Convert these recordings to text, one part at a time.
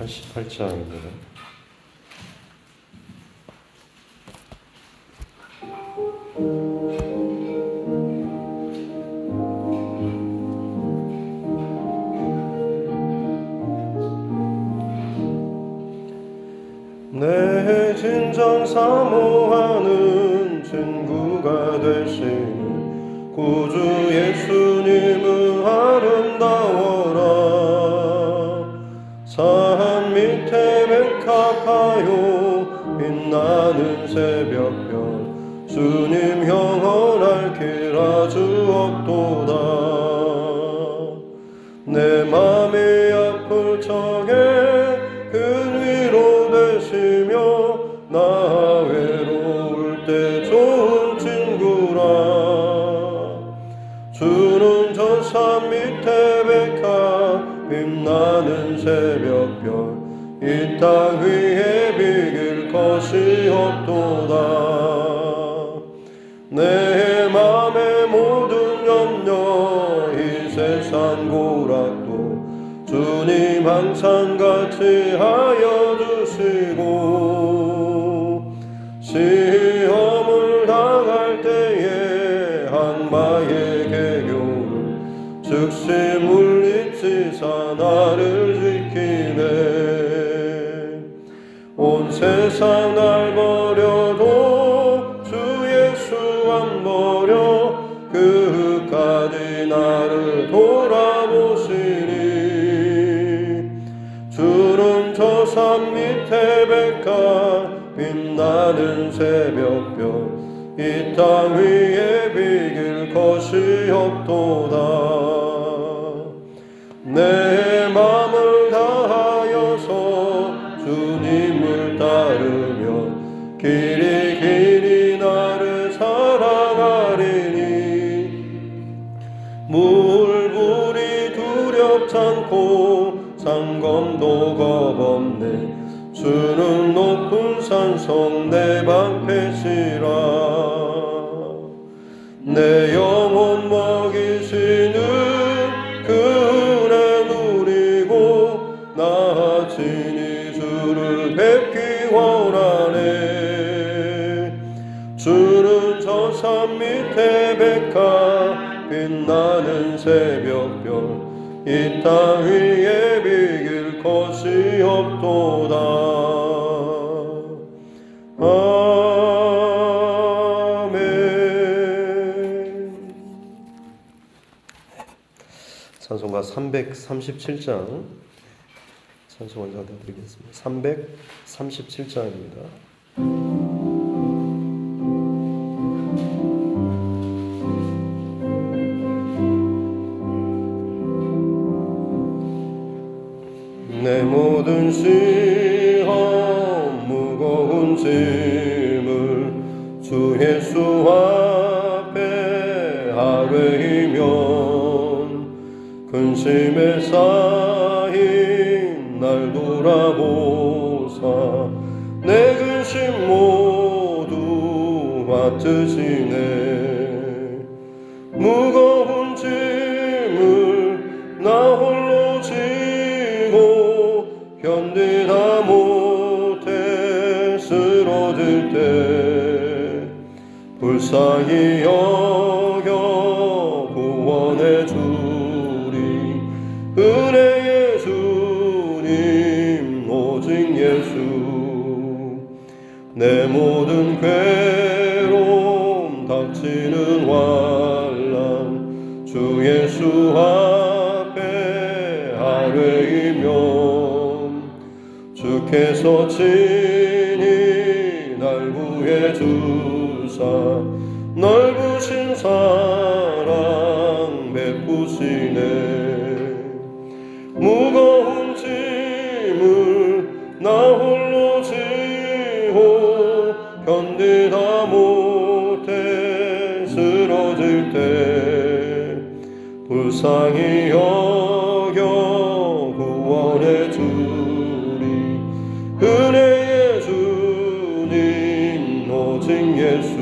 88장입니다. 내 진정 사모하는 친구가 되시는 구주 예수님은 아름다워라. 산 밑에 백합하여 빛나는 새벽별 주님 영원할 길 아주 없도다. 내 맘이 아플 적에 큰 위로 되시며 나 외로울 때 좋은 친구라. 주는 저 산 밑에 백합 빛나는 새벽별 이 땅 위에 비길 것이 없도다. 내 맘의 모든 염려 이 세상 고락도 주님 항상 같이 하여 주시고 시험을 당할 때에 악마의 계교를 즉시 물리치사 나를 지키네. 온 세상 날 버려도 주 예수 안 버려 끝까지 나를 돌아보시니. 주는 저 산 밑에 백합 빛나는 새벽별 이 땅 위에 비길 것이 없도다. 내 맘을 다하여서 주님을 따르면 길이 나를 사랑하리니. 물불이 두렵지 않고 상검도 겁없네. 주는 높은 산성 내 방패시라. 내 영혼 먹이시는 그 은혜 누리고 나 친히 주를 뵙기 원하네. 주는 저 산 밑에 백합 빛나는 새벽별 이 땅 위에 비길 것이 없도다. 아멘. 찬송가 337장 찬송 원장 드리겠습니다. 337장입니다. 내 모든 시험 무거운 짐을 주 예수 앞에 아뢰이면 근심에 쌓인 날 돌아보사 내 근심 모두 맡으시네. 무거운 짐을 나 홀로 지고 견디다 못해 쓰러질 때 불쌍히 여겨 구원해 주리. 은혜의 주님 오직 예수. 내 모든 괴로움 닥치는 환난 주 예수 앞에 아뢰이면 주께서 친히 날 구해 주사 넓으신 사랑 베푸시네. 무거운 짐을 나 홀로 지고 견디다 못해 쓰러질 때 불쌍히 여겨 구원해 주리. 은혜의 주님 오직 예수.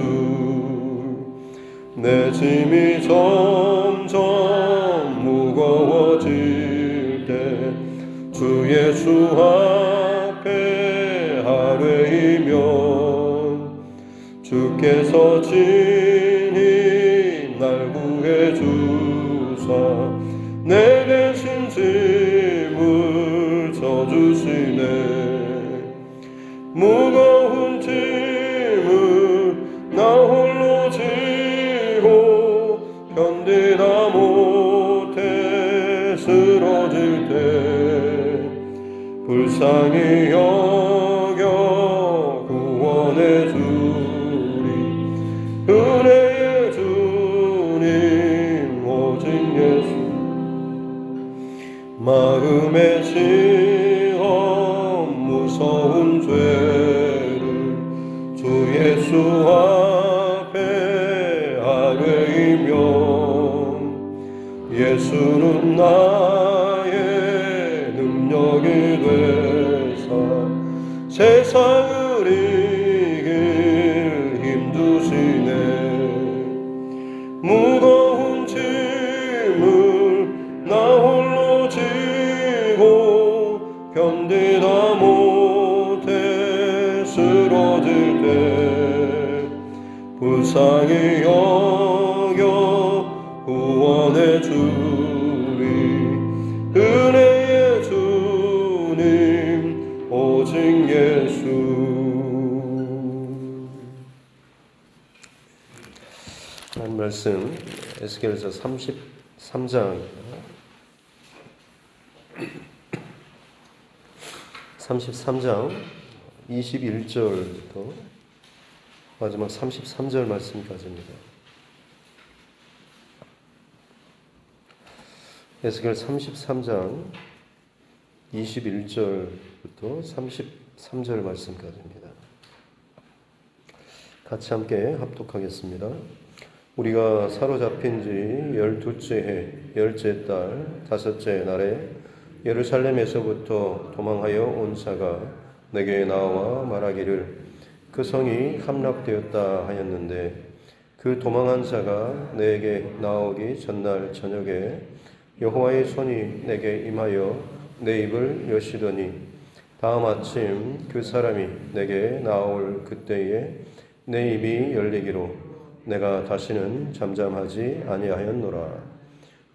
내 짐이 점점 무거워질 때 주의 예수 앞에 하뢰이면 주께서 친히 날 구해 주사 내게 진 짐을 져주시네. 무거운 짐을 나 홀로 지고 견디다 못해 쓰러질 때 불쌍히 여겨 구원해 주리. 은혜의 주님 오직 예수. 마음의 시험 무서운 죄를 주 예수 앞에 하뢰이면 예수는 나의 능력이 되사 세상을 이길 힘주시네. 무거운 짐을 나 홀로 지고 견디다 못해 쓰러질 때 불쌍히 여겨 구원해 주리. 은혜의 주님 오직 예수. 하나님 말씀 에스겔서 33장입니다. 33장 21절부터 마지막 33절 말씀까지입니다. 에스겔 33장 21절부터 33절 말씀까지입니다. 같이 함께 합독하겠습니다. 우리가 사로잡힌 지 12째 해 10째 달 5째 날에 예루살렘에서부터 도망하여 온 자가 내게 나와 말하기를 그 성이 함락되었다 하였는데 그 도망한 자가 내게 나오기 전날 저녁에 여호와의 손이 내게 임하여 내 입을 여시더니 다음 아침 그 사람이 내게 나올 그때에 내 입이 열리기로 내가 다시는 잠잠하지 아니하였노라.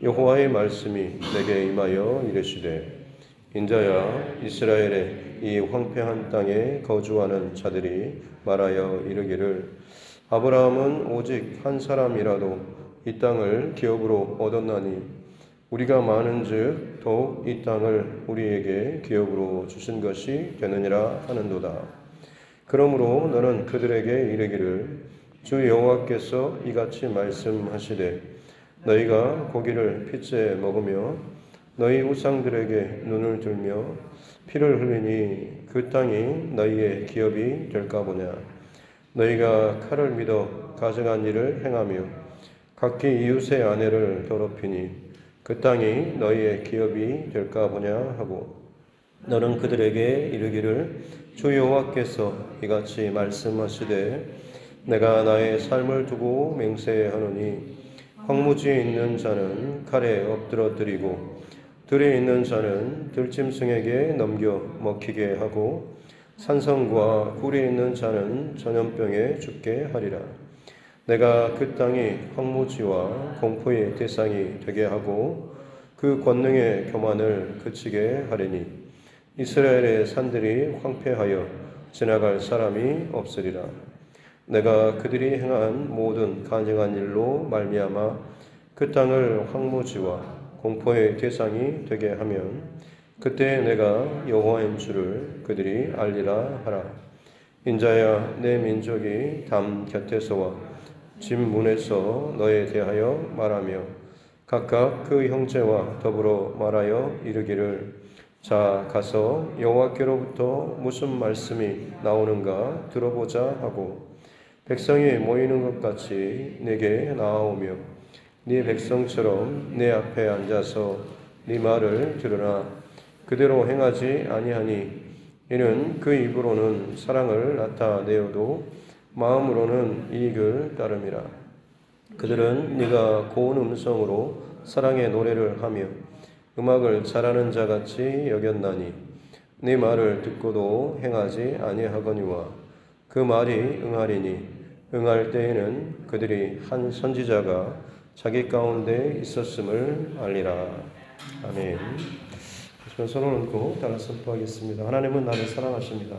여호와의 말씀이 내게 임하여 이르시되 인자야 이스라엘의 이 황폐한 땅에 거주하는 자들이 말하여 이르기를 아브라함은 오직 한 사람이라도 이 땅을 기업으로 얻었나니 우리가 많은즉 더욱 이 땅을 우리에게 기업으로 주신 것이 되느니라 하는도다. 그러므로 너는 그들에게 이르기를 주 여호와께서 이같이 말씀하시되 너희가 고기를 핏째 먹으며 너희 우상들에게 눈을 들며 피를 흘리니 그 땅이 너희의 기업이 될까 보냐. 너희가 칼을 믿어 가증한 일을 행하며 각기 이웃의 아내를 더럽히니 그 땅이 너희의 기업이 될까 보냐 하고 너는 그들에게 이르기를 주 여호와께서 이같이 말씀하시되 내가 나의 삶을 두고 맹세하노니 황무지에 있는 자는 칼에 엎드러뜨리고 들에 있는 자는 들짐승에게 넘겨 먹히게 하고 산성과 굴에 있는 자는 전염병에 죽게 하리라. 내가 그 땅이 황무지와 공포의 대상이 되게 하고 그 권능의 교만을 그치게 하리니 이스라엘의 산들이 황폐하여 지나갈 사람이 없으리라. 내가 그들이 행한 모든 간증한 일로 말미암아 그 땅을 황무지와 공포의 대상이 되게 하면 그때 내가 여호와인 줄을 그들이 알리라 하라. 인자야 내 민족이 담 곁에서와 집 문에서 너에 대하여 말하며 각각 그 형제와 더불어 말하여 이르기를 자 가서 여호와께로부터 무슨 말씀이 나오는가 들어보자 하고 백성이 모이는 것 같이 내게 나아오며 네 백성처럼 내 앞에 앉아서 네 말을 들으나 그대로 행하지 아니하니 이는 그 입으로는 사랑을 나타내어도 마음으로는 이익을 따름이라. 그들은 네가 고운 음성으로 사랑의 노래를 하며 음악을 잘하는 자같이 여겼나니 네 말을 듣고도 행하지 아니하거니와 그 말이 응하리니 응할 때에는 그들이 한 선지자가 자기 가운데 있었음을 알리라. 아멘. 손을 얹고 따라 선포하겠습니다. 하나님은 나를 사랑하십니다.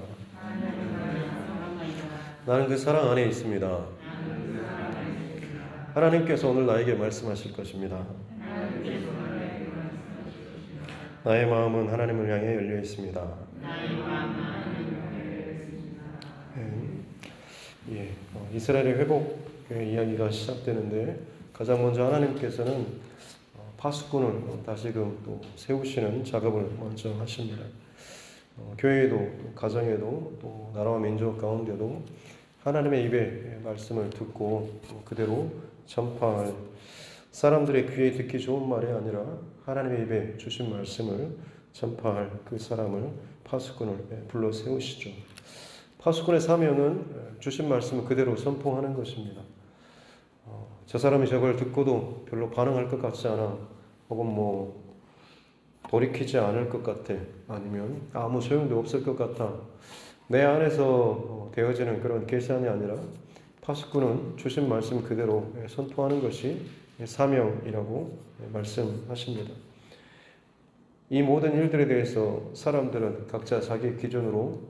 나는 그 사랑 안에 있습니다. 하나님께서 오늘 나에게 말씀하실 것입니다. 나의 마음은 하나님을 향해 열려 있습니다. 이스라엘의 회복의 이야기가 시작되는데 가장 먼저 하나님께서는 파수꾼을 다시금 또 세우시는 작업을 먼저 하십니다. 교회에도 또 가정에도 또 나라와 민족 가운데도 하나님의 입에 말씀을 듣고 또 그대로 전파할 사람들의 귀에 듣기 좋은 말이 아니라 하나님의 입에 주신 말씀을 전파할 그 사람을 파수꾼을 불러 세우시죠. 파수꾼의 사명은 주신 말씀을 그대로 선포하는 것입니다. 저 사람이 저걸 듣고도 별로 반응할 것 같지 않아, 혹은 돌이키지 않을 것 같아, 아니면 아무 소용도 없을 것 같아, 내 안에서 되어지는 그런 계산이 아니라 파수꾼은 주신 말씀 그대로 선포하는 것이 사명이라고 말씀하십니다. 이 모든 일들에 대해서 사람들은 각자 자기 기준으로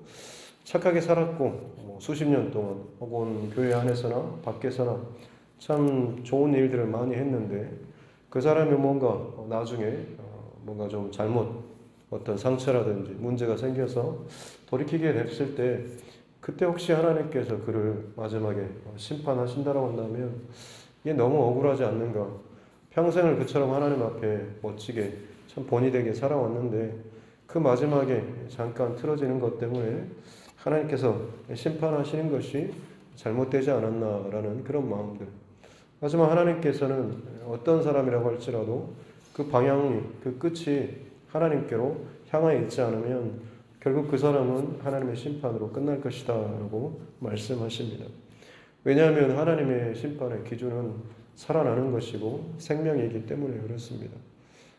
착하게 살았고 수십 년 동안 혹은 교회 안에서나 밖에서나 참 좋은 일들을 많이 했는데 그 사람이 뭔가 나중에 뭔가 좀 잘못 어떤 상처라든지 문제가 생겨서 돌이키게 됐을 때 그때 혹시 하나님께서 그를 마지막에 심판하신다라고 한다면 이게 너무 억울하지 않는가? 평생을 그처럼 하나님 앞에 멋지게 참 본이 되게 살아왔는데 그 마지막에 잠깐 틀어지는 것 때문에 하나님께서 심판하시는 것이 잘못되지 않았나라는 그런 마음들. 하지만 하나님께서는 어떤 사람이라고 할지라도 그 방향이, 그 끝이 하나님께로 향하여 있지 않으면 결국 그 사람은 하나님의 심판으로 끝날 것이다 라고 말씀하십니다. 왜냐하면 하나님의 심판의 기준은 살아나는 것이고 생명이기 때문에 그렇습니다.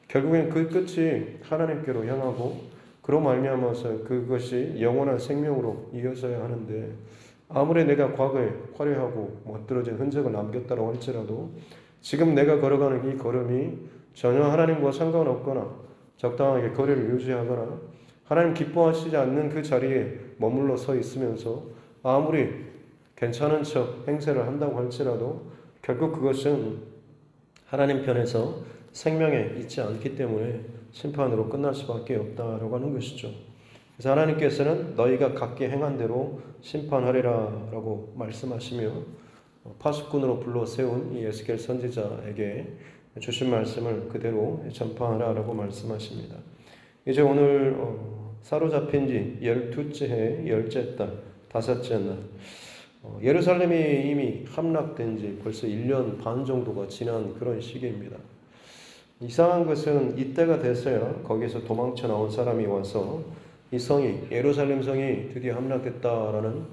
결국엔 그 끝이 하나님께로 향하고 그로 말미암아서 그것이 영원한 생명으로 이어져야 하는데 아무리 내가 과거에 화려하고 멋들어진 흔적을 남겼다고 할지라도 지금 내가 걸어가는 이 걸음이 전혀 하나님과 상관없거나 적당하게 거리를 유지하거나 하나님 기뻐하시지 않는 그 자리에 머물러 서 있으면서 아무리 괜찮은 척 행세를 한다고 할지라도 결국 그것은 하나님 편에서 생명에 있지 않기 때문에 심판으로 끝날 수밖에 없다라고 하는 것이죠. 그래서 하나님께서는 너희가 각기 행한 대로 심판하리라 라고 말씀하시며 파수꾼으로 불러 세운 이 에스겔 선지자에게 주신 말씀을 그대로 전파하라 라고 말씀하십니다. 이제 오늘 사로잡힌 지 12째 해 10째 달 5째 날 예루살렘이 이미 함락된 지 벌써 1년 반 정도가 지난 그런 시기입니다. 이상한 것은 이때가 됐어야 거기서 도망쳐 나온 사람이 와서 이 성이 예루살렘 성이 드디어 함락됐다라는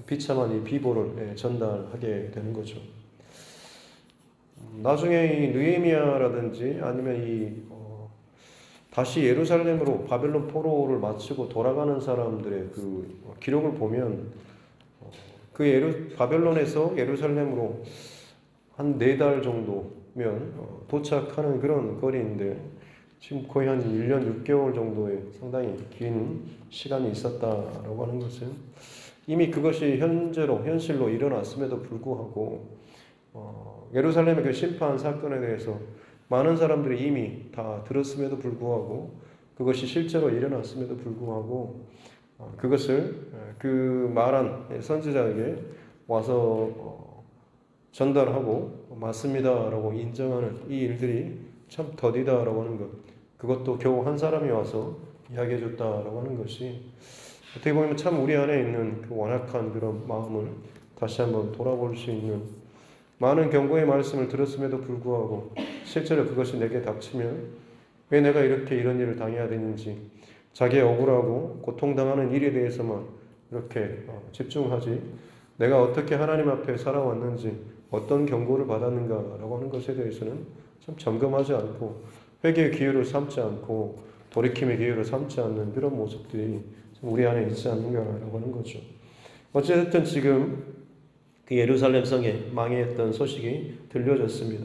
비참한 이 비보를 전달하게 되는 거죠. 나중에 이 느헤미야라든지 아니면 다시 예루살렘으로 바벨론 포로를 마치고 돌아가는 사람들의 그 기록을 보면 바벨론에서 예루살렘으로 한 4달 정도면 도착하는 그런 거리인데 지금 거의 한 1년 6개월 정도의 상당히 긴 시간이 있었다라고 하는 것은 이미 그것이 현실로 일어났음에도 불구하고 예루살렘의 그 심판 사건에 대해서 많은 사람들이 이미 다 들었음에도 불구하고 그것이 실제로 일어났음에도 불구하고 그것을 그 말한 선지자에게 와서 전달하고 맞습니다라고 인정하는 이 일들이 참 더디다라고 하는 것, 그것도 겨우 한 사람이 와서 이야기해 줬다라고 하는 것이 어떻게 보면 참 우리 안에 있는 그 완악한 그런 마음을 다시 한번 돌아볼 수 있는, 많은 경고의 말씀을 들었음에도 불구하고 실제로 그것이 내게 닥치면 왜 내가 이렇게 이런 일을 당해야 되는지, 자기의 억울하고 고통당하는 일에 대해서만 이렇게 집중하지 내가 어떻게 하나님 앞에 살아왔는지, 어떤 경고를 받았는가라고 하는 것에 대해서는 참 점검하지 않고 회개의 기회를 삼지 않고 돌이킴의 기회를 삼지 않는 그런 모습들이 우리 안에 있지 않는가라고 하는 거죠. 어쨌든 지금 그 예루살렘 성에 망해했던 소식이 들려졌습니다.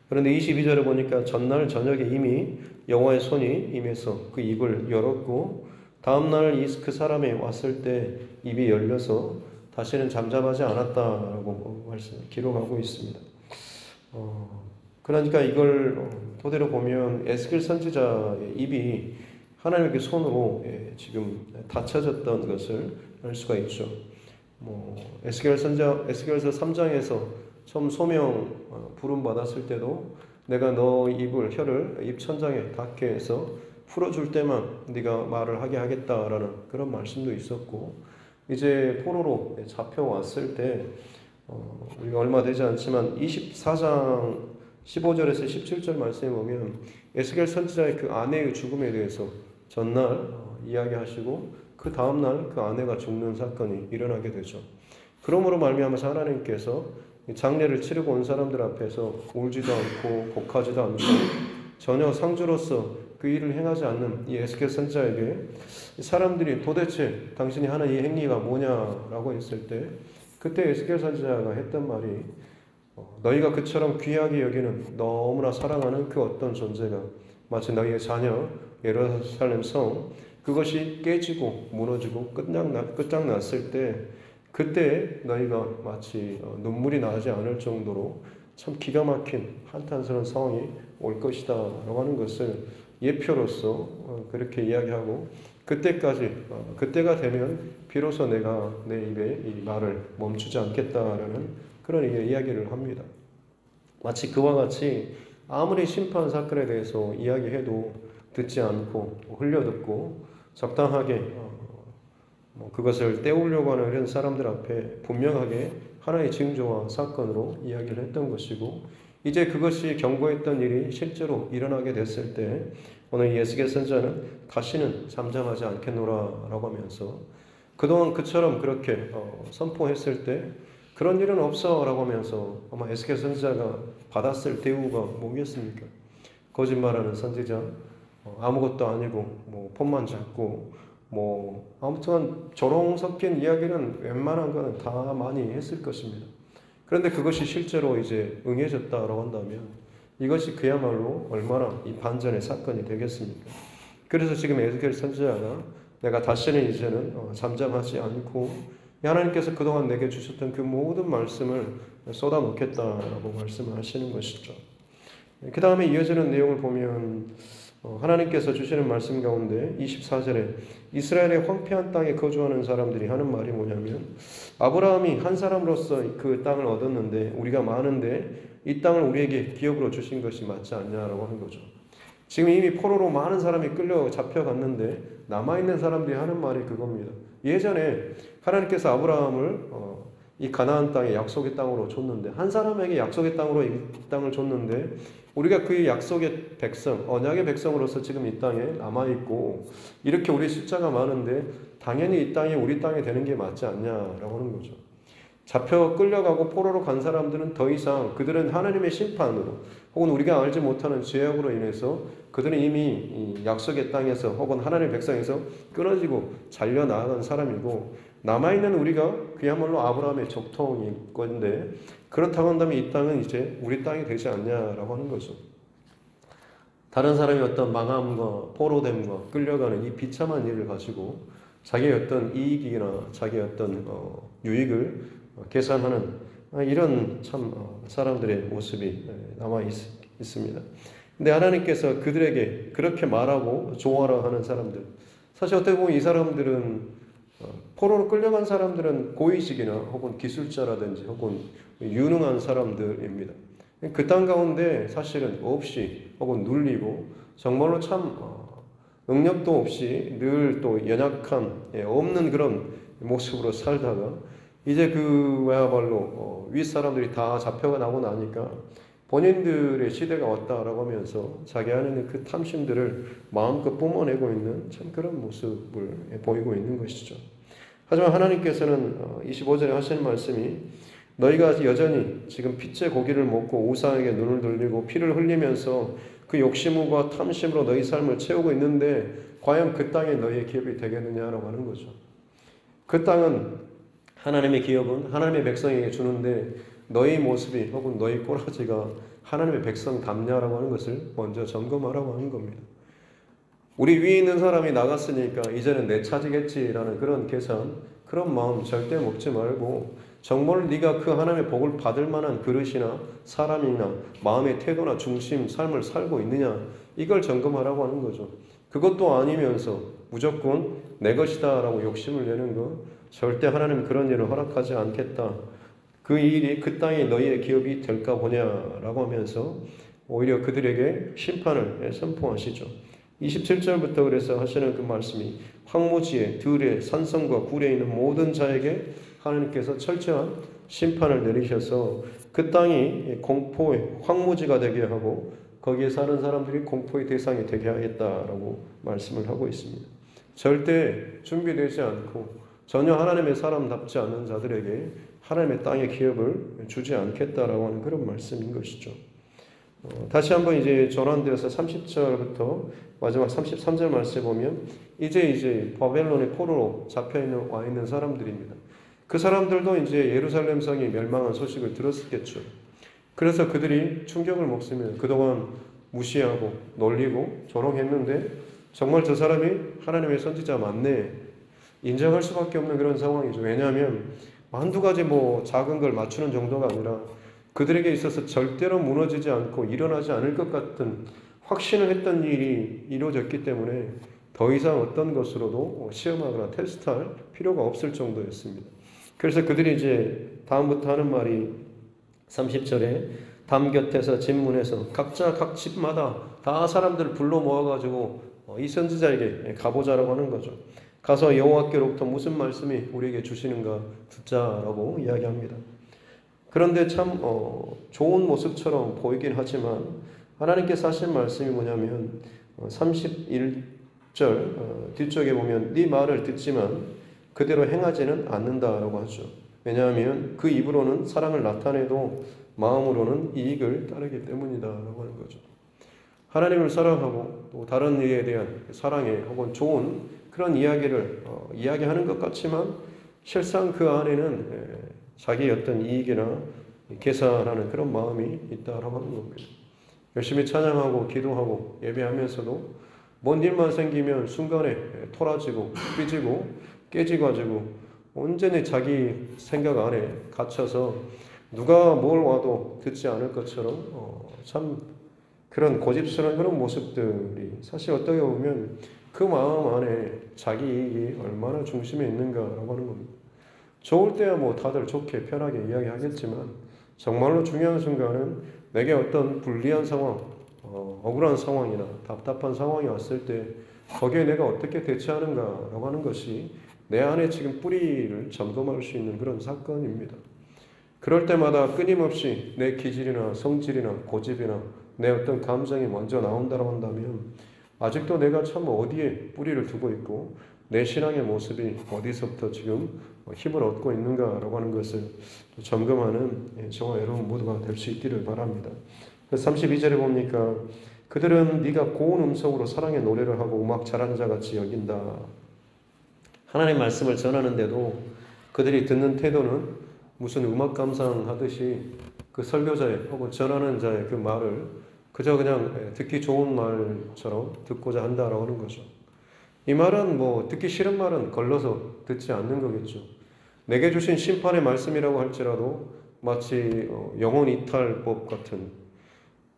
그런데 22절에 보니까 전날 저녁에 이미 여호와의 손이 임해서 그 입을 열었고 다음날 그 사람이 왔을 때 입이 열려서 다시는 잠잠하지 않았다라고 기록하고 있습니다. 그러니까 이걸 토대로 보면 에스겔 선지자의 입이 하나님의 손으로 지금 닫혀졌던 것을 알 수가 있죠. 에스겔서 3장에서 처음 소명 부름 받았을 때도 내가 너 혀를 입천장에 닿게 해서 풀어줄 때만 네가 말을 하게 하겠다라는 그런 말씀도 있었고, 이제 포로로 잡혀왔을 때 우리가 얼마 되지 않지만 24장 15절에서 17절 말씀에 보면 에스겔 선지자의 그 아내의 죽음에 대해서 전날 이야기하시고 그 다음날 그 아내가 죽는 사건이 일어나게 되죠. 그러므로 말미암아서 하나님께서 장례를 치르고 온 사람들 앞에서 울지도 않고 곡하지도 않고 전혀 상주로서 그 일을 행하지 않는 이 에스겔 선지자에게 사람들이 도대체 당신이 하는 이 행위가 뭐냐라고 했을 때 그때 에스겔 선지자가 했던 말이 너희가 그처럼 귀하게 여기는 너무나 사랑하는 그 어떤 존재가 마치 너희의 자녀 예루살렘 성 그것이 깨지고 무너지고 끝장났을 때 그때 너희가 마치 눈물이 나지 않을 정도로 참 기가 막힌 한탄스러운 상황이 올 것이다 라고 하는 것을 예표로서 그렇게 이야기하고 그때가 되면 비로소 내가 내 입에 이 말을 멈추지 않겠다라는 그런 이야기를 합니다. 마치 그와 같이 아무리 심판 사건에 대해서 이야기해도 듣지 않고 흘려듣고 적당하게 그것을 때우려고 하는 이런 사람들 앞에 분명하게 하나의 징조와 사건으로 이야기를 했던 것이고, 이제 그것이 경고했던 일이 실제로 일어나게 됐을 때 오늘 에스겔 선지자는 다시는 잠잠하지 않겠노라라고 하면서 그동안 그처럼 그렇게 선포했을 때 그런 일은 없어라고 하면서 아마 에스겔 선지자가 받았을 대우가 뭐겠습니까? 거짓말하는 선지자, 아무것도 아니고 폰만 잡고 아무튼 조롱 섞인 이야기는 웬만한 거는 다 많이 했을 것입니다. 그런데 그것이 실제로 이제 응해졌다라고 한다면 이것이 그야말로 얼마나 이 반전의 사건이 되겠습니까? 그래서 지금 에스겔 선지자가 내가 다시는 이제는 잠잠하지 않고 하나님께서 그동안 내게 주셨던 그 모든 말씀을 쏟아놓겠다라고 말씀을 하시는 것이죠. 그 다음에 이어지는 내용을 보면 하나님께서 주시는 말씀 가운데 24절에 이스라엘의 황폐한 땅에 거주하는 사람들이 하는 말이 뭐냐면 아브라함이 한 사람으로서 그 땅을 얻었는데 우리가 많은데 이 땅을 우리에게 기업으로 주신 것이 맞지 않냐라고 하는 거죠. 지금 이미 포로로 많은 사람이 끌려 잡혀갔는데 남아있는 사람들이 하는 말이 그겁니다. 예전에 하나님께서 아브라함을 이 가나안 땅에 약속의 땅으로 줬는데 한 사람에게 약속의 땅으로 이 땅을 줬는데 우리가 그 약속의 백성, 언약의 백성으로서 지금 이 땅에 남아있고 이렇게 우리 숫자가 많은데 당연히 이 땅이 우리 땅이 되는 게 맞지 않냐라고 하는 거죠. 잡혀 끌려가고 포로로 간 사람들은 더 이상 그들은 하나님의 심판으로 혹은 우리가 알지 못하는 죄악으로 인해서 그들은 이미 이 약속의 땅에서 혹은 하나님의 백성에서 끊어지고 잘려나간 사람이고 남아있는 우리가 그야말로 아브라함의 족통일 건데 그렇다고 한다면 이 땅은 이제 우리 땅이 되지 않냐라고 하는 거죠. 다른 사람이 어떤 망함과 포로됨과 끌려가는 이 비참한 일을 가지고 자기의 어떤 이익이나 자기의 어떤 유익을 계산하는 이런 참 사람들의 모습이 남아 있습니다. 근데 하나님께서 그들에게 그렇게 말하고 조화라 하는 사람들, 사실 어떻게 보면 이 사람들은 포로로 끌려간 사람들은 고위직이나 혹은 기술자라든지 혹은 유능한 사람들입니다. 그 땅 가운데 사실은 없이 혹은 눌리고 정말로 참 능력도 없이 늘 또 연약한 없는 그런 모습으로 살다가 이제 그야말로 윗사람들이 다 잡혀가 나고 나니까 본인들의 시대가 왔다라고 하면서 자기 안에 있는 그 탐심들을 마음껏 뿜어내고 있는 참 그런 모습을 보이고 있는 것이죠. 하지만 하나님께서는 25절에 하시는 말씀이 너희가 여전히 지금 핏째 고기를 먹고 우상에게 눈을 돌리고 피를 흘리면서 그 욕심과 탐심으로 너희 삶을 채우고 있는데 과연 그 땅에 너희의 기업이 되겠느냐라고 하는 거죠. 그 땅은 하나님의 기업은 하나님의 백성에게 주는데 너희 모습이 혹은 너희 꼬라지가 하나님의 백성답냐라고 하는 것을 먼저 점검하라고 하는 겁니다. 우리 위에 있는 사람이 나갔으니까 이제는 내 차지겠지라는 그런 계산, 그런 마음 절대 먹지 말고 정말 네가 그 하나님의 복을 받을 만한 그릇이나 사람이나 마음의 태도나 중심, 삶을 살고 있느냐, 이걸 점검하라고 하는 거죠. 그것도 아니면서 무조건 내 것이다 라고 욕심을 내는 거, 절대 하나님 그런 일을 허락하지 않겠다. 그 일이 그 땅에 너희의 기업이 될까 보냐라고 하면서 오히려 그들에게 심판을 선포하시죠. 27절부터 그래서 하시는 그 말씀이 황무지에 들에 산성과 굴에 있는 모든 자에게 하나님께서 철저한 심판을 내리셔서 그 땅이 공포의 황무지가 되게 하고 거기에 사는 사람들이 공포의 대상이 되게 하겠다라고 말씀을 하고 있습니다. 절대 준비되지 않고 전혀 하나님의 사람답지 않은 자들에게 하나님의 땅의 기업을 주지 않겠다라고 하는 그런 말씀인 것이죠. 다시 한번 이제 전환되어서 30절부터 마지막 33절 말씀에 보면 이제 바벨론의 포로로 와 있는 사람들입니다. 그 사람들도 이제 예루살렘 성이 멸망한 소식을 들었겠죠. 그래서 그들이 충격을 먹으며 그동안 무시하고 놀리고 조롱했는데 정말 저 사람이 하나님의 선지자 맞네, 인정할 수밖에 없는 그런 상황이죠. 왜냐하면 한두 가지 작은 걸 맞추는 정도가 아니라 그들에게 있어서 절대로 무너지지 않고 일어나지 않을 것 같은 확신을 했던 일이 이루어졌기 때문에 더 이상 어떤 것으로도 시험하거나 테스트할 필요가 없을 정도였습니다. 그래서 그들이 이제 다음부터 하는 말이 30절에 담 곁에서 집문에서 각자 각 집마다 다 사람들을 불러 모아가지고 이 선지자에게 가보자라고 하는 거죠. 가서 여호와께로부터 무슨 말씀이 우리에게 주시는가 듣자라고 이야기합니다. 그런데 참 좋은 모습처럼 보이긴 하지만 하나님께서 하신 말씀이 뭐냐면 31절 뒤쪽에 보면 네 말을 듣지만 그대로 행하지는 않는다라고 하죠. 왜냐하면 그 입으로는 사랑을 나타내도 마음으로는 이익을 따르기 때문이다라고 하는 거죠. 하나님을 사랑하고 또 다른 일에 대한 사랑에 혹은 좋은 그런 이야기를 이야기하는 것 같지만 실상 그 안에는 자기의 어떤 이익이나 계산하는 그런 마음이 있다라고 하는 겁니다. 열심히 찬양하고 기도하고 예배하면서도 뭔 일만 생기면 순간에 토라지고 삐지고 깨지가지고 온전히 자기 생각 안에 갇혀서 누가 뭘 와도 듣지 않을 것처럼 참 그런 고집스러운 그런 모습들이 사실 어떻게 보면 그 마음 안에 자기 이익이 얼마나 중심에 있는가라고 하는 겁니다. 좋을 때야 다들 좋게 편하게 이야기하겠지만 정말로 중요한 순간은 내게 어떤 불리한 상황, 억울한 상황이나 답답한 상황이 왔을 때 거기에 내가 어떻게 대처하는가라고 하는 것이 내 안에 지금 뿌리를 점검할 수 있는 그런 사건입니다. 그럴 때마다 끊임없이 내 기질이나 성질이나 고집이나 내 어떤 감정이 먼저 나온다고 한다면 아직도 내가 참 어디에 뿌리를 두고 있고 내 신앙의 모습이 어디서부터 지금 힘을 얻고 있는가라고 하는 것을 점검하는 저와 여러분 모두가 될 수 있기를 바랍니다. 32절에 보니까 그들은 네가 고운 음성으로 사랑의 노래를 하고 음악 잘하는 자같이 여긴다. 하나님의 말씀을 전하는데도 그들이 듣는 태도는 무슨 음악 감상하듯이 그 설교자의 혹은 전하는 자의 그 말을 그저 그냥 듣기 좋은 말처럼 듣고자 한다라고 하는 거죠. 이 말은 듣기 싫은 말은 걸러서 듣지 않는 거겠죠. 내게 주신 심판의 말씀이라고 할지라도 마치 영혼 이탈법 같은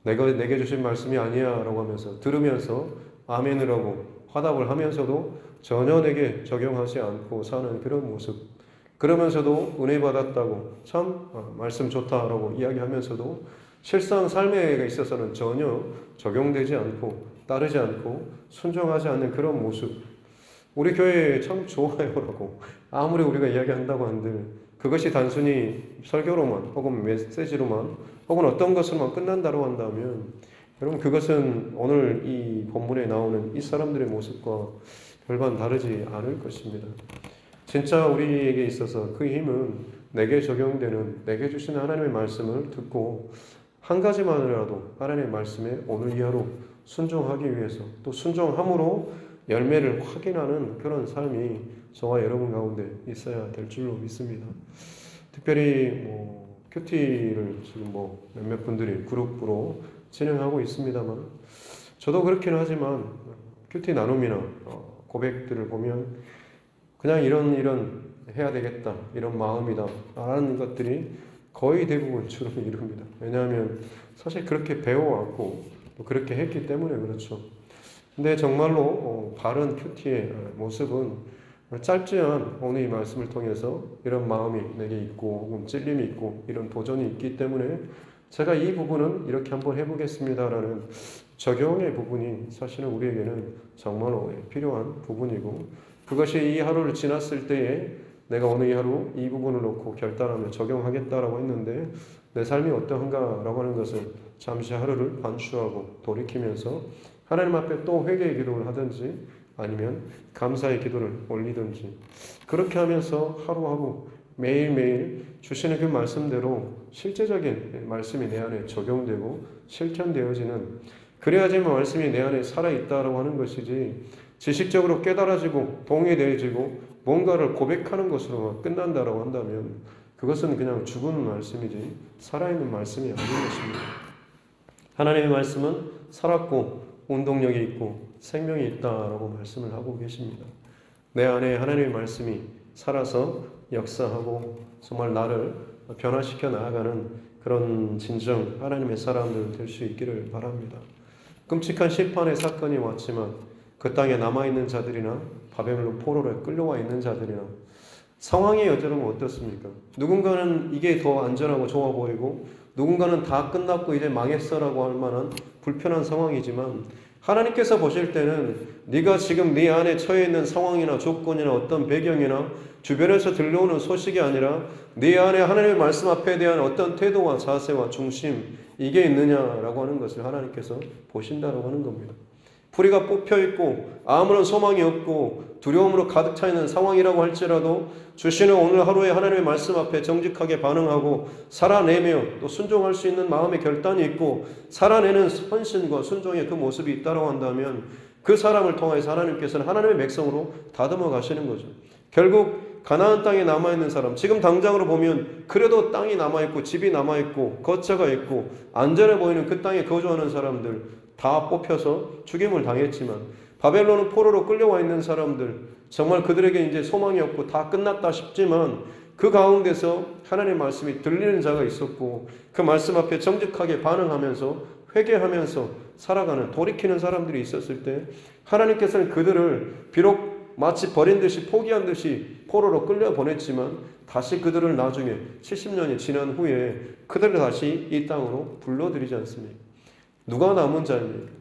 내게 주신 말씀이 아니야 라고 하면서 들으면서 아멘을 하고 화답을 하면서도 전혀 내게 적용하지 않고 사는 그런 모습, 그러면서도 은혜 받았다고 참 말씀 좋다라고 이야기하면서도 실상 삶에 있어서는 전혀 적용되지 않고 따르지 않고 순종하지 않는 그런 모습, 우리 교회 참 좋아요라고 아무리 우리가 이야기한다고 한들 그것이 단순히 설교로만 혹은 메시지로만 혹은 어떤 것으로만 끝난다고 한다면 여러분 그것은 오늘 이 본문에 나오는 이 사람들의 모습과 별반 다르지 않을 것입니다. 진짜 우리에게 있어서 그 힘은 내게 적용되는 내게 주시는 하나님의 말씀을 듣고 한 가지만이라도 하나님의 말씀에 오늘 이 하루 순종하기 위해서 또 순종함으로 열매를 확인하는 그런 삶이 저와 여러분 가운데 있어야 될 줄로 믿습니다. 특별히 큐티를 지금 몇몇 분들이 그룹으로 진행하고 있습니다만 저도 그렇긴 하지만 큐티 나눔이나 고백들을 보면 그냥 이런 해야 되겠다 이런 마음이다 라는 것들이 거의 대부분 주로 이룹니다. 왜냐하면 사실 그렇게 배워왔고 또 그렇게 했기 때문에 그렇죠. 근데 정말로 바른 큐티의 모습은 짧지만 오늘 이 말씀을 통해서 이런 마음이 내게 있고 혹은 찔림이 있고 이런 도전이 있기 때문에 제가 이 부분은 이렇게 한번 해보겠습니다라는 적용의 부분이 사실은 우리에게는 정말로 필요한 부분이고 그것이 이 하루를 지났을 때에 내가 오늘 이 하루 이 부분을 놓고 결단하며 적용하겠다라고 했는데 내 삶이 어떠한가라고 하는 것을 잠시 하루를 반추하고 돌이키면서 하나님 앞에 또 회개의 기도를 하든지 아니면 감사의 기도를 올리든지 그렇게 하면서 하루하루 매일매일 주시는 그 말씀대로 실제적인 말씀이 내 안에 적용되고 실천되어지는 그래야지만 말씀이 내 안에 살아있다라고 하는 것이지 지식적으로 깨달아지고 동의되어지고 뭔가를 고백하는 것으로 끝난다라고 한다면 그것은 그냥 죽은 말씀이지 살아있는 말씀이 아닌 것입니다. 하나님의 말씀은 살았고 운동력이 있고 생명이 있다라고 말씀을 하고 계십니다. 내 안에 하나님의 말씀이 살아서 역사하고 정말 나를 변화시켜 나아가는 그런 진정 하나님의 사람들 될 수 있기를 바랍니다. 끔찍한 심판의 사건이 왔지만 그 땅에 남아있는 자들이나 바벨론 포로에 끌려와 있는 자들이나 상황이 여전하면 어떻습니까? 누군가는 이게 더 안전하고 좋아 보이고 누군가는 다 끝났고 이제 망했어라고 할 만한 불편한 상황이지만 하나님께서 보실 때는 네가 지금 네 안에 처해 있는 상황이나 조건이나 어떤 배경이나 주변에서 들려오는 소식이 아니라 네 안에 하나님의 말씀 앞에 대한 어떤 태도와 자세와 중심 이게 있느냐라고 하는 것을 하나님께서 보신다라고 하는 겁니다. 뿌리가 뽑혀 있고 아무런 소망이 없고 두려움으로 가득 차 있는 상황이라고 할지라도 주시는 오늘 하루에 하나님의 말씀 앞에 정직하게 반응하고 살아내며 또 순종할 수 있는 마음의 결단이 있고 살아내는 헌신과 순종의 그 모습이 있다고 한다면 그 사람을 통해서 하나님께서는 하나님의 백성으로 다듬어 가시는 거죠. 결국 가나안 땅에 남아있는 사람, 지금 당장으로 보면 그래도 땅이 남아있고 집이 남아있고 거처가 있고 안전해 보이는 그 땅에 거주하는 사람들 다 뽑혀서 죽임을 당했지만 바벨론은 포로로 끌려와 있는 사람들 정말 그들에게 이제 소망이 없고 다 끝났다 싶지만 그 가운데서 하나님의 말씀이 들리는 자가 있었고 그 말씀 앞에 정직하게 반응하면서 회개하면서 살아가는 돌이키는 사람들이 있었을 때 하나님께서는 그들을 비록 마치 버린 듯이 포기한 듯이 포로로 끌려보냈지만 다시 그들을 나중에 70년이 지난 후에 그들을 다시 이 땅으로 불러들이지 않습니까? 누가 남은 자입니까?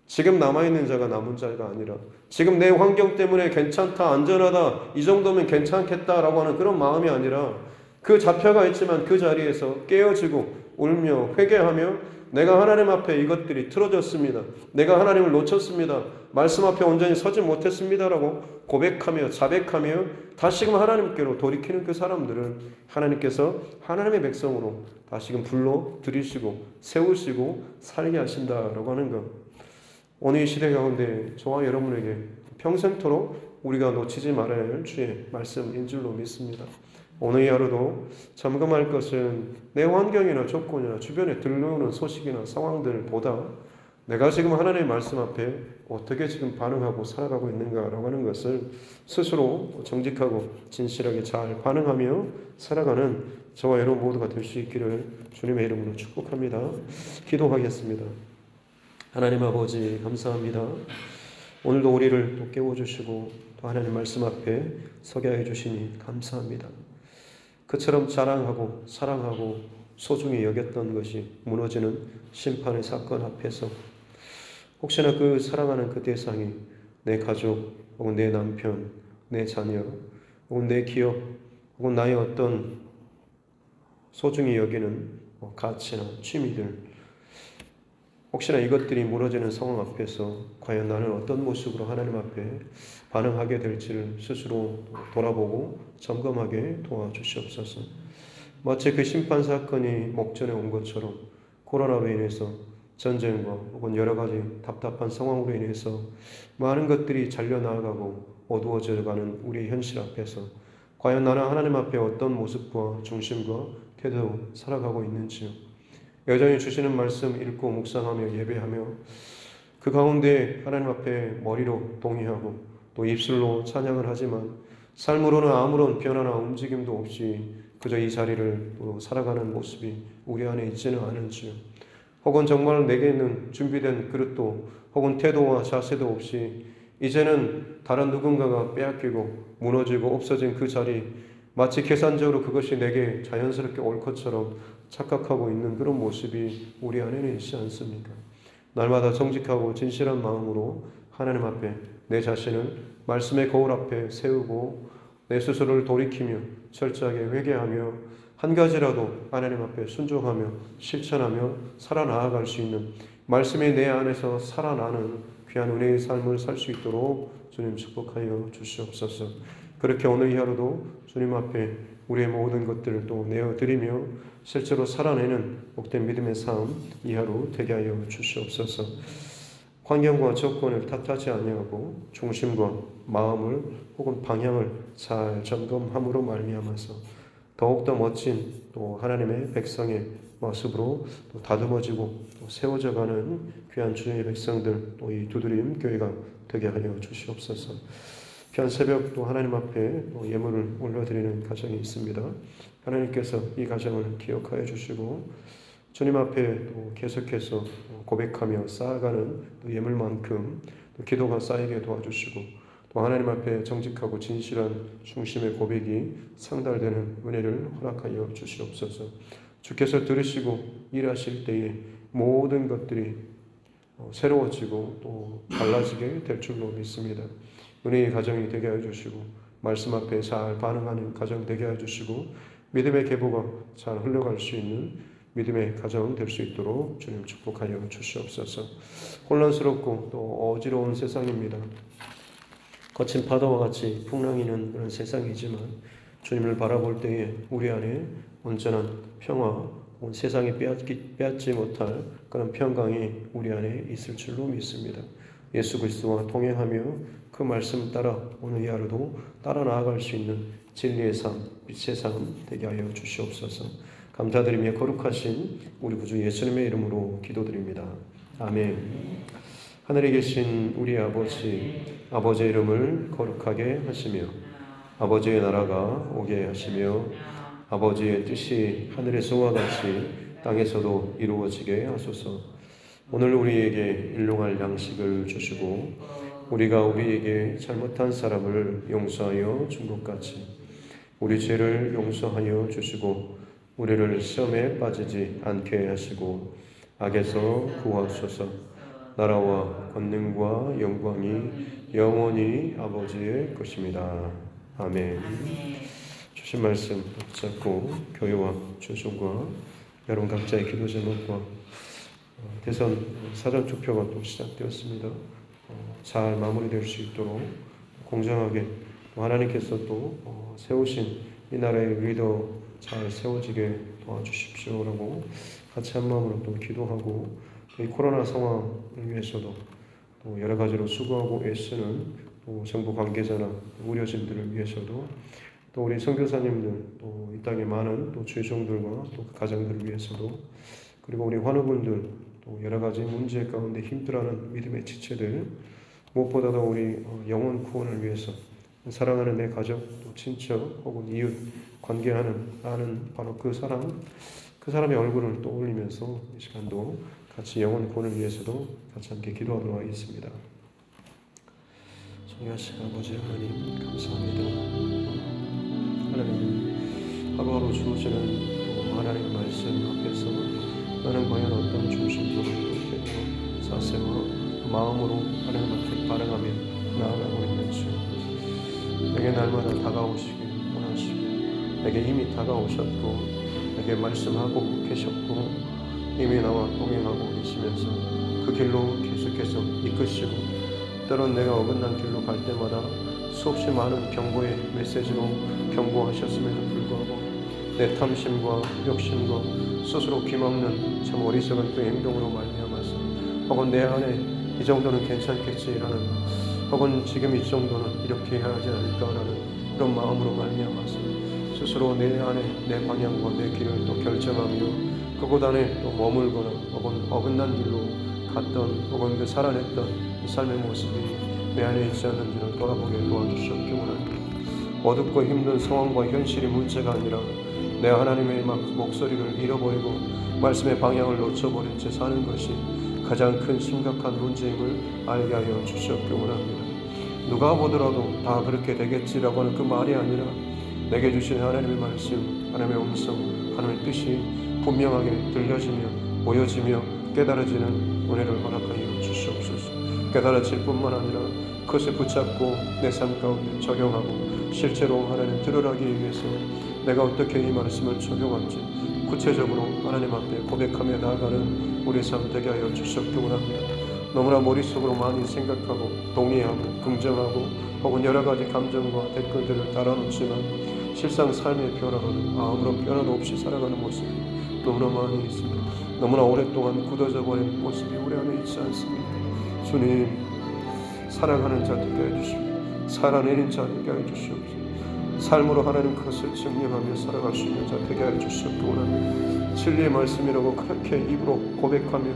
지금 남아있는 자가 남은 자가 아니라 지금 내 환경 때문에 괜찮다, 안전하다, 이 정도면 괜찮겠다라고 하는 그런 마음이 아니라 그 잡혀가 있지만 그 자리에서 깨어지고 울며 회개하며 내가 하나님 앞에 이것들이 틀어졌습니다. 내가 하나님을 놓쳤습니다. 말씀 앞에 온전히 서지 못했습니다라고 고백하며 자백하며 다시금 하나님께로 돌이키는 그 사람들을 하나님께서 하나님의 백성으로 다시금 불러들이시고 세우시고 살게 하신다라고 하는 것. 오늘 이 시대 가운데 저와 여러분에게 평생토록 우리가 놓치지 말아야 할 주의 말씀인 줄로 믿습니다. 오늘 이 하루도 점검할 것은 내 환경이나 조건이나 주변에 들려오는 소식이나 상황들보다 내가 지금 하나님의 말씀 앞에 어떻게 지금 반응하고 살아가고 있는가라고 하는 것을 스스로 정직하고 진실하게 잘 반응하며 살아가는 저와 여러분 모두가 될 수 있기를 주님의 이름으로 축복합니다. 기도하겠습니다. 하나님 아버지 감사합니다. 오늘도 우리를 또 깨워주시고 또 하나님 말씀 앞에 서게 해주시니 감사합니다. 그처럼 자랑하고 사랑하고 소중히 여겼던 것이 무너지는 심판의 사건 앞에서 혹시나 그 사랑하는 그 대상이 내 가족 혹은 내 남편, 내 자녀 혹은 내 기업 혹은 나의 어떤 소중히 여기는 가치나 취미들 혹시나 이것들이 무너지는 상황 앞에서 과연 나는 어떤 모습으로 하나님 앞에 반응하게 될지를 스스로 돌아보고 점검하게 도와주시옵소서. 마치 그 심판 사건이 목전에 온 것처럼 코로나로 인해서 전쟁과 혹은 여러 가지 답답한 상황으로 인해서 많은 것들이 잘려나가고 어두워져가는 우리의 현실 앞에서 과연 나는 하나님 앞에 어떤 모습과 중심과 태도로 살아가고 있는지요. 여전히 주시는 말씀 읽고 묵상하며 예배하며 그 가운데 하나님 앞에 머리로 동의하고 또 입술로 찬양을 하지만 삶으로는 아무런 변화나 움직임도 없이 그저 이 자리를 또 살아가는 모습이 우리 안에 있지는 않은지요. 혹은 정말 내게는 준비된 그릇도 혹은 태도와 자세도 없이 이제는 다른 누군가가 빼앗기고 무너지고 없어진 그 자리, 마치 계산적으로 그것이 내게 자연스럽게 올 것처럼 착각하고 있는 그런 모습이 우리 안에는 있지 않습니까? 날마다 정직하고 진실한 마음으로 하나님 앞에 내 자신을 말씀의 거울 앞에 세우고 내 스스로를 돌이키며 철저하게 회개하며 한 가지라도 하나님 앞에 순종하며 실천하며 살아나아갈 수 있는 말씀이 내 안에서 살아나는 귀한 은혜의 삶을 살 수 있도록 주님 축복하여 주시옵소서. 그렇게 오늘 이 하루도 주님 앞에 우리의 모든 것들을 또 내어드리며 실제로 살아내는 복된 믿음의 삶 이 하루 되게 하여 주시옵소서. 환경과 조건을 탓하지 아니하고 중심과 마음을 혹은 방향을 잘 점검함으로 말미암아서 더욱더 멋진 또 하나님의 백성의 모습으로 또 다듬어지고 또 세워져가는 귀한 주님의 백성들 또 이 두드림 교회가 되게 하여 주시옵소서. 귀한 새벽 또 하나님 앞에 또 예물을 올려드리는 가정이 있습니다. 하나님께서 이 가정을 기억하여 주시고 주님 앞에 또 계속해서 고백하며 쌓아가는 또 예물만큼 또 기도가 쌓이게 도와주시고 또 하나님 앞에 정직하고 진실한 중심의 고백이 상달되는 은혜를 허락하여 주시옵소서. 주께서 들으시고 일하실 때에 모든 것들이 새로워지고 또 달라지게 될 줄로 믿습니다. 은혜의 가정이 되게 하여 주시고 말씀 앞에 잘 반응하는 가정 되게 하여 주시고 믿음의 계보가 잘 흘러갈 수 있는 믿음의 가정 될 수 있도록 주님 축복하여 주시옵소서. 혼란스럽고 또 어지러운 세상입니다. 거친 파도와 같이 풍랑이는 그런 세상이지만 주님을 바라볼 때에 우리 안에 온전한 평화, 세상에 빼앗지 못할 그런 평강이 우리 안에 있을 줄로 믿습니다. 예수 그리스도와 동행하며 그 말씀 따라 오늘 이 하루도 따라 나아갈 수 있는 진리의 삶, 빛의 삶 되게 하여 주시옵소서. 감사드리며 거룩하신 우리 구주 예수님의 이름으로 기도드립니다. 아멘. 하늘에 계신 우리 아버지의 이름을 거룩하게 하시며 아버지의 나라가 오게 하시며 아버지의 뜻이 하늘에서와 같이 땅에서도 이루어지게 하소서. 오늘 우리에게 일용할 양식을 주시고 우리가 우리에게 잘못한 사람을 용서하여 준 것 같이 우리 죄를 용서하여 주시고 우리를 시험에 빠지지 않게 하시고 악에서 구하소서. 나라와 권능과 영광이 영원히 아버지의 것입니다. 아멘. 주신 말씀 붙잡고 교회와 조정과 여러분 각자의 기도 제목과 대선 사전 투표가 또 시작되었습니다. 잘 마무리될 수 있도록 공정하게 또 하나님께서 또 세우신 이 나라의 리더 잘 세워지게 도와주십시오라고 같이 한 마음으로 또 기도하고 이 코로나 상황을 위해서도 또 여러 가지로 수고하고 애쓰는 또 정부 관계자나 의료진들을 위해서도 또 우리 선교사님들 또 이 땅의 많은 또 죄종들과 또 그 가정들을 위해서도 그리고 우리 환우분들 또 여러 가지 문제 가운데 힘들어하는 믿음의 지체들 무엇보다도 우리 영혼 구원을 위해서 사랑하는 내 가족 또 친척 혹은 이웃 관계하는 아는 바로 그 사람의 얼굴을 떠올리면서 이 시간도 같이 영혼 구원을 위해서도 같이 함께 기도하도록 하겠습니다. 존귀하신 아버지 하나님 감사합니다. 하나님 하루하루 주어지는 하나님 말씀 앞에서 나는 과연 어떤 중심으로 또 자세와 마음으로 하나님 앞에 반응하며 나아가고 있는지 내게 날마다 다가오시길 원하시고 내게 이미 다가오셨고 내게 말씀하고 계셨고 이미 나와 동행하고 계시면서 그 길로 계속해서 이끄시고 때론 내가 어긋난 길로 갈 때마다 수없이 많은 경고의 메시지로 경고하셨음에도 불구하고 내 탐심과 욕심과 스스로 귀먹는 참 어리석은 그 행동으로 말미암아서 혹은 내 안에 이 정도는 괜찮겠지라는 혹은 지금 이 정도는 이렇게 해야 하지 않을까라는 그런 마음으로 말미암아서 스스로 내 안에 내 방향과 내 길을 또 결정하며 그곳 안에 또 머물거나 혹은 어긋난 길로 갔던 혹은 그 살아냈던 이 삶의 모습이 내 안에 있지 않는지를 돌아보게 도와주시옵기 원합니다. 어둡고 힘든 상황과 현실이 문제가 아니라 내 하나님의 목소리를 잃어버리고 말씀의 방향을 놓쳐버린 채 사는 것이 가장 큰 심각한 문제임을 알게 하여 주시옵기 원합니다. 누가 보더라도 다 그렇게 되겠지라고 하는 그 말이 아니라 내게 주신 하나님의 말씀, 하나님의 음성, 하나님의 뜻이 분명하게 들려지며 보여지며 깨달아지는 은혜를 허락하여 주시옵소서. 깨달아질 뿐만 아니라 그것을 붙잡고 내 삶 가운데 적용하고 실제로 하나님 들으라기 위해서 내가 어떻게 이 말씀을 적용할지 구체적으로 하나님 앞에 고백하며 나아가는 우리 삶 되게 하여 주시옵기 원합니다. 너무나 머릿속으로 많이 생각하고 동의하고 긍정하고 혹은 여러 가지 감정과 댓글들을 달아놓지만 실상 삶의 변화는 아무런 변화도 없이 살아가는 모습이 너무나 많이 있습니다. 너무나 오랫동안 굳어져 버린 모습이 우리 안에 있지 않습니다. 주님, 사랑하는 자 되게 해주시고 살아내는 자 되게 해주시옵소서. 삶으로 하나님 그것을 증명하며 살아갈 수 있는 자 되게 해주시옵기 원합니다. 진리의 말씀이라고 그렇게 입으로 고백하며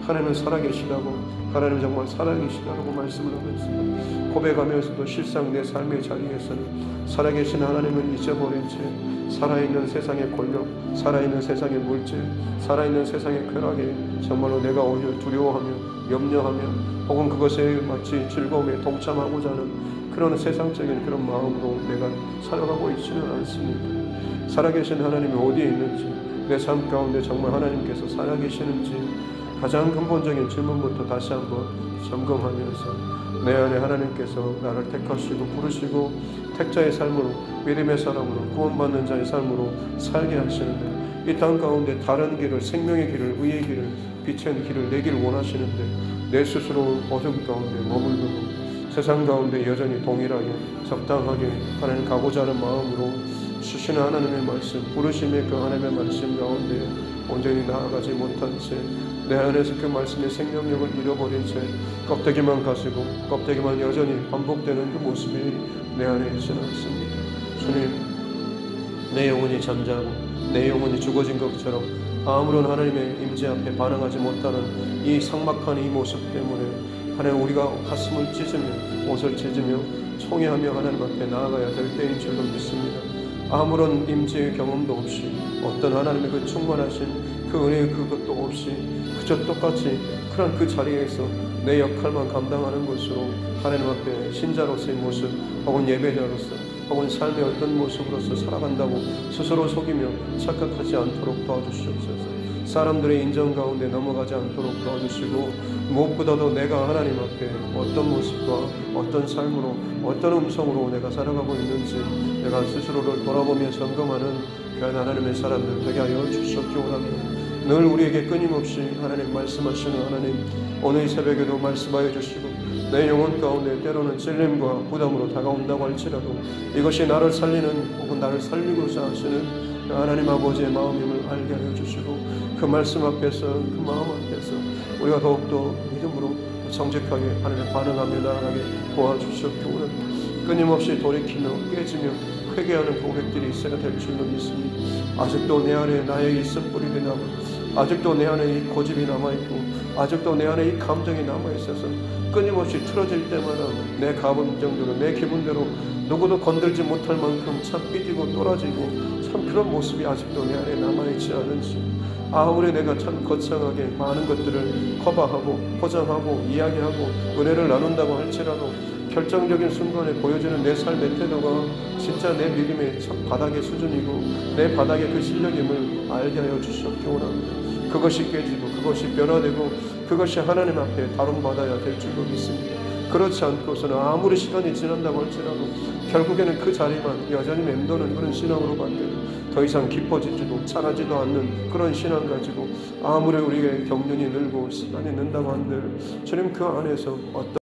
하나님은 살아계시다고, 하나님 정말 살아계시다고 말씀을 하고 있습니다. 고백하면서도 실상 내 삶의 자리에서는 살아계신 하나님을 잊어버린 채 살아있는 세상의 권력, 살아있는 세상의 물질, 살아있는 세상의 쾌락에 정말로 내가 오히려 두려워하며 염려하며 혹은 그것에 마치 즐거움에 동참하고자 하는 그런 세상적인 그런 마음으로 내가 살아가고 있지는 않습니다. 살아계신 하나님이 어디에 있는지, 내 삶 가운데 정말 하나님께서 살아계시는지 가장 근본적인 질문부터 다시 한번 점검하면서 내 안에 하나님께서 나를 택하시고 부르시고 택자의 삶으로, 믿음의 사람으로, 구원받는 자의 삶으로 살게 하시는데 이 땅 가운데 다른 길을, 생명의 길을, 의의 길을, 빛의 길을 내길 원하시는데 내 스스로 어둠 가운데 머물고 세상 가운데 여전히 동일하게 적당하게 하나님 가고자 하는 마음으로 주시는 하나님의 말씀, 부르심의 그 하나님의 말씀 가운데 온전히 나아가지 못한 채 내 안에서 그 말씀의 생명력을 잃어버린 채 껍데기만 가지고 껍데기만 여전히 반복되는 그 모습이 내 안에 있지는 않습니다. 주님, 내 영혼이 잠자고 내 영혼이 죽어진 것처럼 아무런 하나님의 임재 앞에 반응하지 못하는 이 삭막한 이 모습 때문에 하나님, 우리가 가슴을 찢으며 옷을 찢으며 청해하며 하나님 앞에 나아가야 될 때인 줄로 믿습니다. 아무런 임재의 경험도 없이 어떤 하나님의 그 충만하신 그 은혜의 그것도 없이 그저 똑같이 그런 그 자리에서 내 역할만 감당하는 것으로 하나님 앞에 신자로서의 모습 혹은 예배자로서 혹은 삶의 어떤 모습으로서 살아간다고 스스로 속이며 착각하지 않도록 도와주시옵소서. 사람들의 인정 가운데 넘어가지 않도록 도와주시고 무엇보다도 내가 하나님 앞에 어떤 모습과 어떤 삶으로 어떤 음성으로 내가 살아가고 있는지 내가 스스로를 돌아보며 점검하는 귀한 하나님의 사람들 되게 하여 주시옵기 원합니다. 늘 우리에게 끊임없이 하나님 말씀하시는 하나님, 오늘 이 새벽에도 말씀하여 주시고 내 영혼 가운데 때로는 찔림과 부담으로 다가온다고 할지라도 이것이 나를 살리는 혹은 나를 살리고자 하시는 하나님 아버지의 마음임을 알게 하여 주시고 그 말씀 앞에서, 그 마음 앞에서 우리가 더욱더 믿음으로 정직하게 하나님의 반응하며 나아가게 도와주시옵기 원합니다. 끊임없이 돌이키며 깨지며 회개하는 고백들이 있어야 될 줄로 믿습니다. 아직도 내 안에 나의 있음뿌리들이 남아, 아직도 내 안에 이 고집이 남아있고 아직도 내 안에 이 감정이 남아있어서 끊임없이 틀어질 때마다 내 감정대로 내 기분대로 누구도 건들지 못할 만큼 참 삐지고 또라지고 참 그런 모습이 아직도 내 안에 남아있지 않은지, 아무리 내가 참 거창하게 많은 것들을 커버하고 포장하고 이야기하고 은혜를 나눈다고 할지라도 결정적인 순간에 보여지는 내 삶의 태도가 진짜 내 믿음의 참 바닥의 수준이고 내 바닥의 그 실력임을 알게 하여 주시옵기 원합니다. 그것이 깨지고 그것이 변화되고 그것이 하나님 앞에 다룬받아야 될 줄로 믿습니다. 그렇지 않고서는 아무리 시간이 지난다고 할지라도 결국에는 그 자리만 여전히 맴도는 그런 신앙으로 바뀌어요. 더 이상 깊어지지도 자라지도 않는 그런 신앙 가지고 아무리 우리의 경륜이 늘고 시간이 는다고 한들 주님 그 안에서 어떤